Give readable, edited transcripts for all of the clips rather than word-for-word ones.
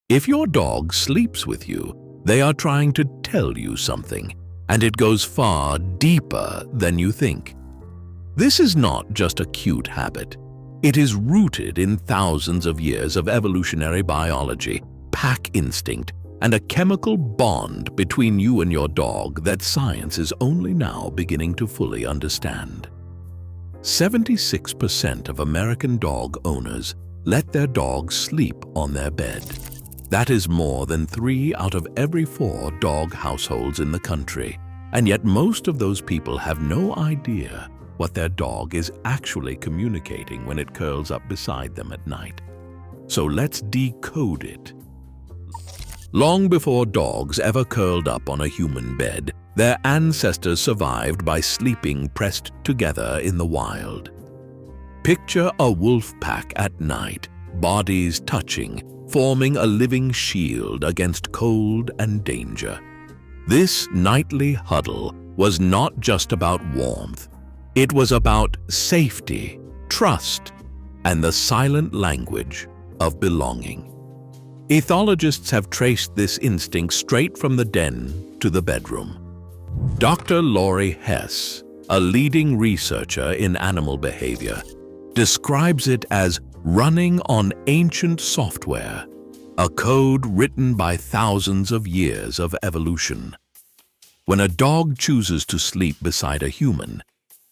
If your dog sleeps with you, they are trying to tell you something, and it goes far deeper than you think. This is not just a cute habit. It is rooted in thousands of years of evolutionary biology, pack instinct, and a chemical bond between you and your dog that science is only now beginning to fully understand. 76% of American dog owners let their dogs sleep on their bed. That is more than 3 out of every 4 dog households in the country, and yet most of those people have no idea what their dog is actually communicating when it curls up beside them at night. So let's decode it. Long before dogs ever curled up on a human bed, their ancestors survived by sleeping pressed together in the wild. Picture a wolf pack at night, bodies touching, forming a living shield against cold and danger. This nightly huddle was not just about warmth. It was about safety, trust, and the silent language of belonging. Ethologists have traced this instinct straight from the den to the bedroom. Dr. Laurie Hess, a leading researcher in animal behavior, describes it as running on ancient software, a code written by thousands of years of evolution. When a dog chooses to sleep beside a human,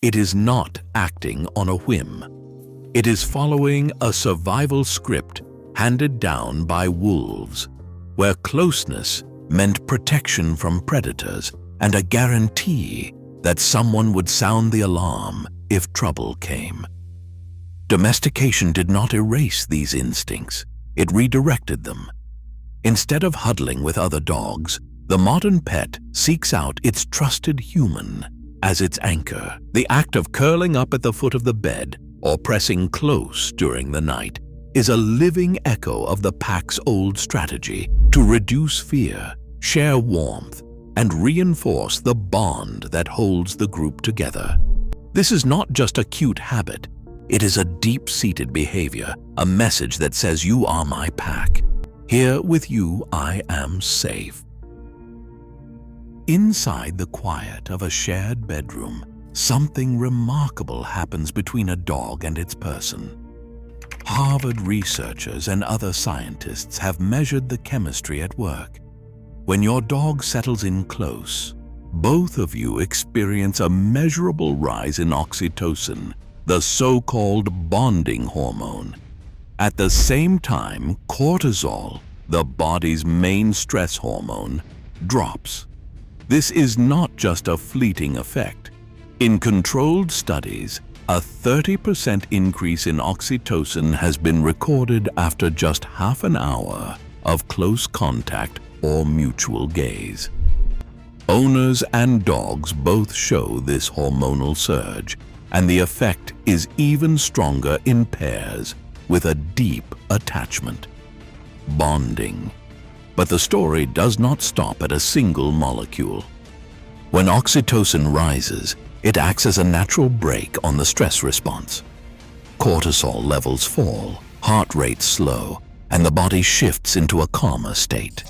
it is not acting on a whim. It is following a survival script handed down by wolves, where closeness meant protection from predators and a guarantee that someone would sound the alarm if trouble came. Domestication did not erase these instincts, it redirected them. Instead of huddling with other dogs, the modern pet seeks out its trusted human as its anchor. The act of curling up at the foot of the bed or pressing close during the night is a living echo of the pack's old strategy to reduce fear, share warmth, and reinforce the bond that holds the group together. This is not just a cute habit, it is a deep-seated behavior, a message that says you are my pack. Here with you I am safe. Inside the quiet of a shared bedroom, something remarkable happens between a dog and its person. Harvard researchers and other scientists have measured the chemistry at work. When your dog settles in close, both of you experience a measurable rise in oxytocin, the so-called bonding hormone. At the same time, cortisol, the body's main stress hormone, drops. This is not just a fleeting effect. In controlled studies, a 30% increase in oxytocin has been recorded after just half an hour of close contact or mutual gaze. Owners and dogs both show this hormonal surge, and the effect is even stronger in pairs with a deep attachment. Bonding. But the story does not stop at a single molecule. When oxytocin rises, it acts as a natural brake on the stress response. Cortisol levels fall, heart rate slow, and the body shifts into a calmer state.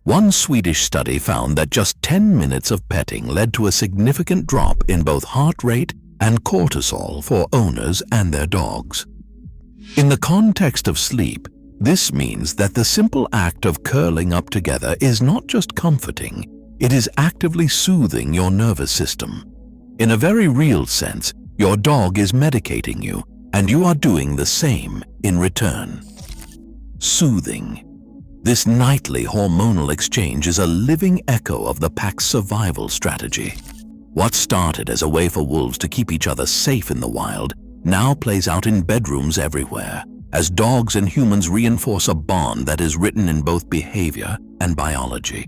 One Swedish study found that just 10 minutes of petting led to a significant drop in both heart rate and cortisol for owners and their dogs. In the context of sleep, this means that the simple act of curling up together is not just comforting, it is actively soothing your nervous system. In a very real sense, your dog is medicating you, and you are doing the same in return. Soothing. This nightly hormonal exchange is a living echo of the pack's survival strategy. What started as a way for wolves to keep each other safe in the wild now plays out in bedrooms everywhere, as dogs and humans reinforce a bond that is written in both behavior and biology.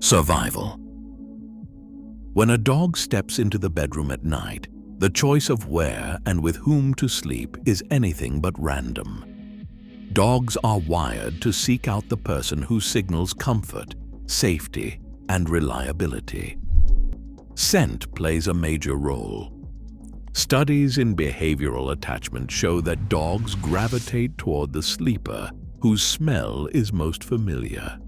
Survival. When a dog steps into the bedroom at night, the choice of where and with whom to sleep is anything but random. Dogs are wired to seek out the person who signals comfort, safety, and reliability. Scent plays a major role. Studies in behavioral attachment show that dogs gravitate toward the sleeper whose smell is most familiar,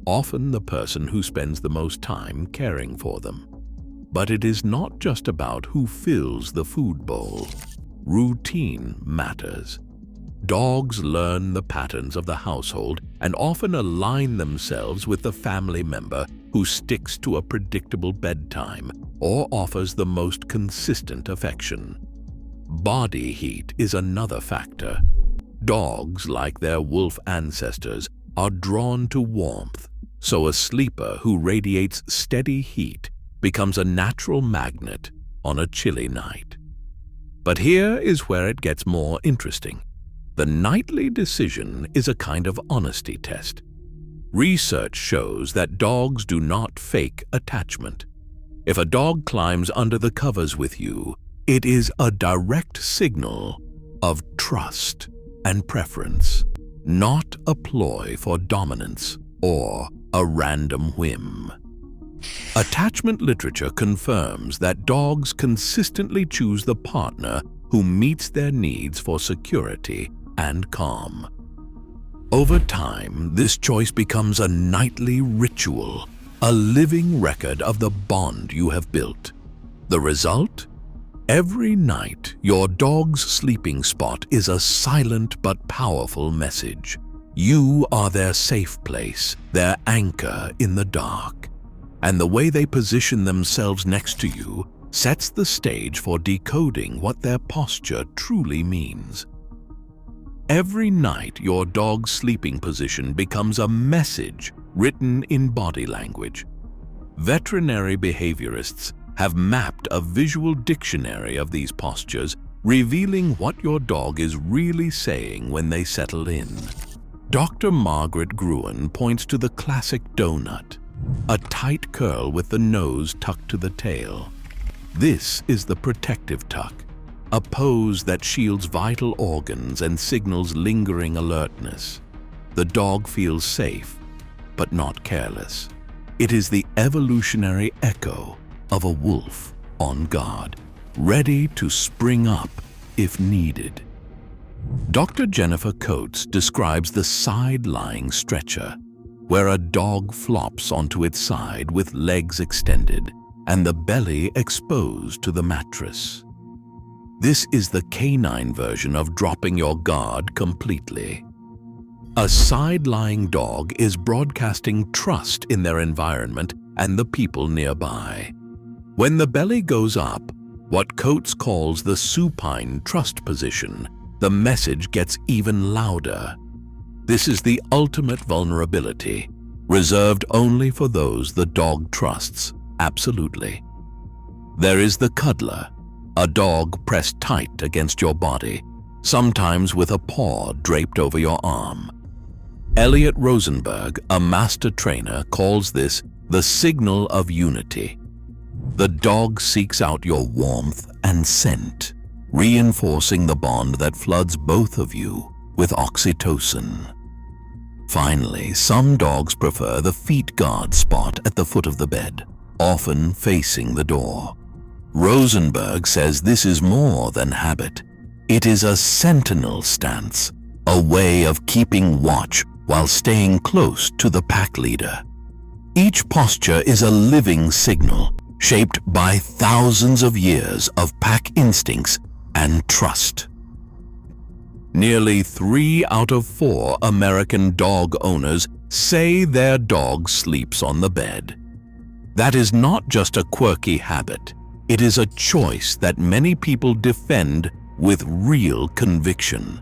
often the person who spends the most time caring for them. But it is not just about who fills the food bowl. Routine matters. Dogs learn the patterns of the household and often align themselves with the family member who sticks to a predictable bedtime or offers the most consistent affection. Body heat is another factor. Dogs, like their wolf ancestors, are drawn to warmth, so a sleeper who radiates steady heat becomes a natural magnet on a chilly night. But here is where it gets more interesting. The nightly decision is a kind of honesty test. Research shows that dogs do not fake attachment. If a dog climbs under the covers with you, it is a direct signal of trust and preference, not a ploy for dominance or a random whim. Attachment literature confirms that dogs consistently choose the partner who meets their needs for security and calm. Over time, this choice becomes a nightly ritual, a living record of the bond you have built. The result? Every night, your dog's sleeping spot is a silent but powerful message. You are their safe place, their anchor in the dark. And the way they position themselves next to you sets the stage for decoding what their posture truly means. Every night, your dog's sleeping position becomes a message written in body language. Veterinary behaviorists have mapped a visual dictionary of these postures, revealing what your dog is really saying when they settle in. Dr. Margaret Gruen points to the classic donut, a tight curl with the nose tucked to the tail. This is the protective tuck, a pose that shields vital organs and signals lingering alertness. The dog feels safe, but not careless. It is the evolutionary echo of a wolf on guard, ready to spring up if needed. Dr. Jennifer Coates describes the side-lying stretcher, where a dog flops onto its side with legs extended and the belly exposed to the mattress. This is the canine version of dropping your guard completely. A side-lying dog is broadcasting trust in their environment and the people nearby. When the belly goes up, what Coates calls the supine trust position, the message gets even louder. This is the ultimate vulnerability, reserved only for those the dog trusts absolutely. There is the cuddler, a dog pressed tight against your body, sometimes with a paw draped over your arm. Elliot Rosenberg, a master trainer, calls this the signal of unity. The dog seeks out your warmth and scent, reinforcing the bond that floods both of you with oxytocin. Finally, some dogs prefer the feet guard spot at the foot of the bed, often facing the door. Rosenberg says this is more than habit. It is a sentinel stance, a way of keeping watch while staying close to the pack leader. Each posture is a living signal, shaped by thousands of years of pack instincts and trust. Nearly 3 out of 4 American dog owners say their dog sleeps on the bed. That is not just a quirky habit. It is a choice that many people defend with real conviction.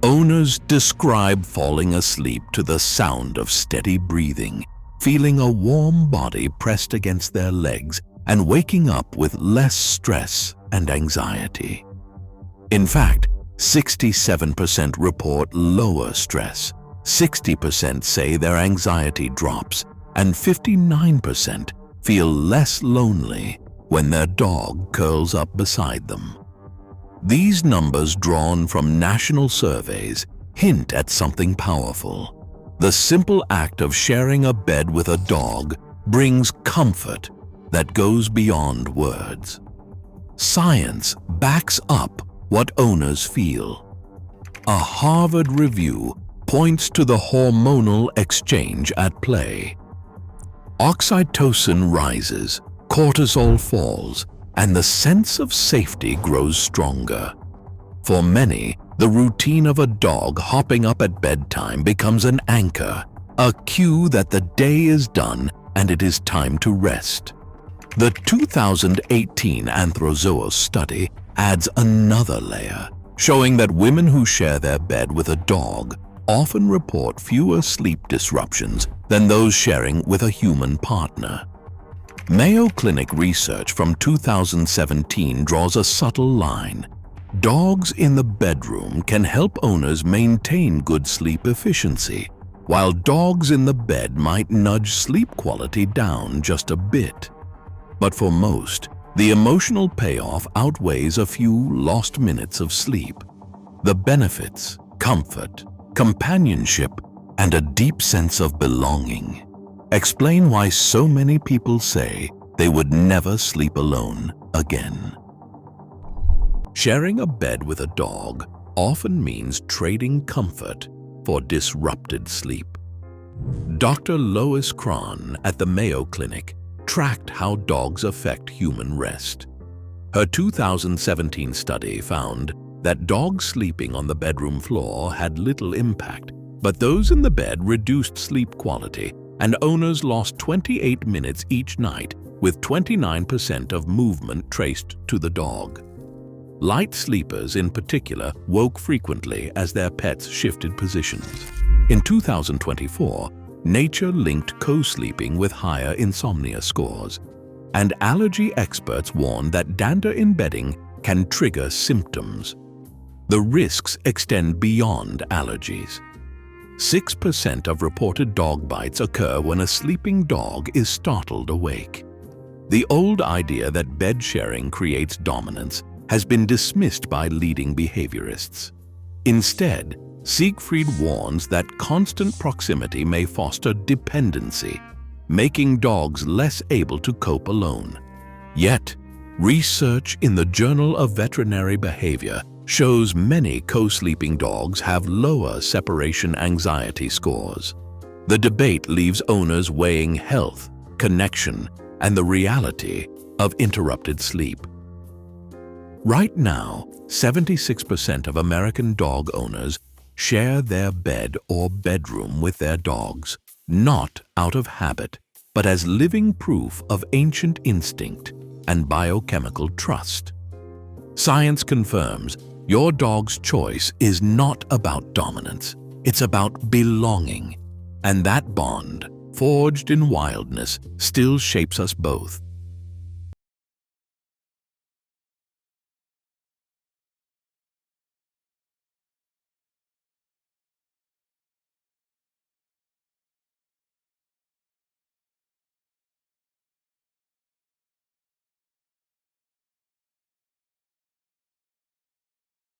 Owners describe falling asleep to the sound of steady breathing, feeling a warm body pressed against their legs, and waking up with less stress and anxiety. In fact, 67% report lower stress, 60% say their anxiety drops, and 59% feel less lonely when their dog curls up beside them. These numbers, drawn from national surveys, hint at something powerful. The simple act of sharing a bed with a dog brings comfort that goes beyond words. Science backs up what owners feel. A Harvard review points to the hormonal exchange at play. Oxytocin rises, cortisol falls, and the sense of safety grows stronger. For many, the routine of a dog hopping up at bedtime becomes an anchor, a cue that the day is done and it is time to rest. The 2018 Anthrozoos study adds another layer, showing that women who share their bed with a dog often report fewer sleep disruptions than those sharing with a human partner. Mayo Clinic research from 2017 draws a subtle line. Dogs in the bedroom can help owners maintain good sleep efficiency, while dogs in the bed might nudge sleep quality down just a bit. But for most, the emotional payoff outweighs a few lost minutes of sleep. The benefits, comfort, companionship, and a deep sense of belonging explain why so many people say they would never sleep alone again. Sharing a bed with a dog often means trading comfort for disrupted sleep. Dr. Lois Cron at the Mayo Clinic tracked how dogs affect human rest. Her 2017 study found that dogs sleeping on the bedroom floor had little impact, but those in the bed reduced sleep quality, and owners lost 28 minutes each night, with 29% of movement traced to the dog. Light sleepers in particular woke frequently as their pets shifted positions. In 2024, Nature linked co-sleeping with higher insomnia scores, and allergy experts warn that dander in bedding can trigger symptoms. The risks extend beyond allergies. 6% of reported dog bites occur when a sleeping dog is startled awake. The old idea that bed sharing creates dominance has been dismissed by leading behaviorists. Instead, Siegfried warns that constant proximity may foster dependency, making dogs less able to cope alone. Yet, research in the Journal of Veterinary Behavior shows many co-sleeping dogs have lower separation anxiety scores. The debate leaves owners weighing health, connection, and the reality of interrupted sleep. Right now, 76% of American dog owners share their bed or bedroom with their dogs, not out of habit, but as living proof of ancient instinct and biochemical trust. Science confirms your dog's choice is not about dominance, it's about belonging, and that bond, forged in wildness, still shapes us both.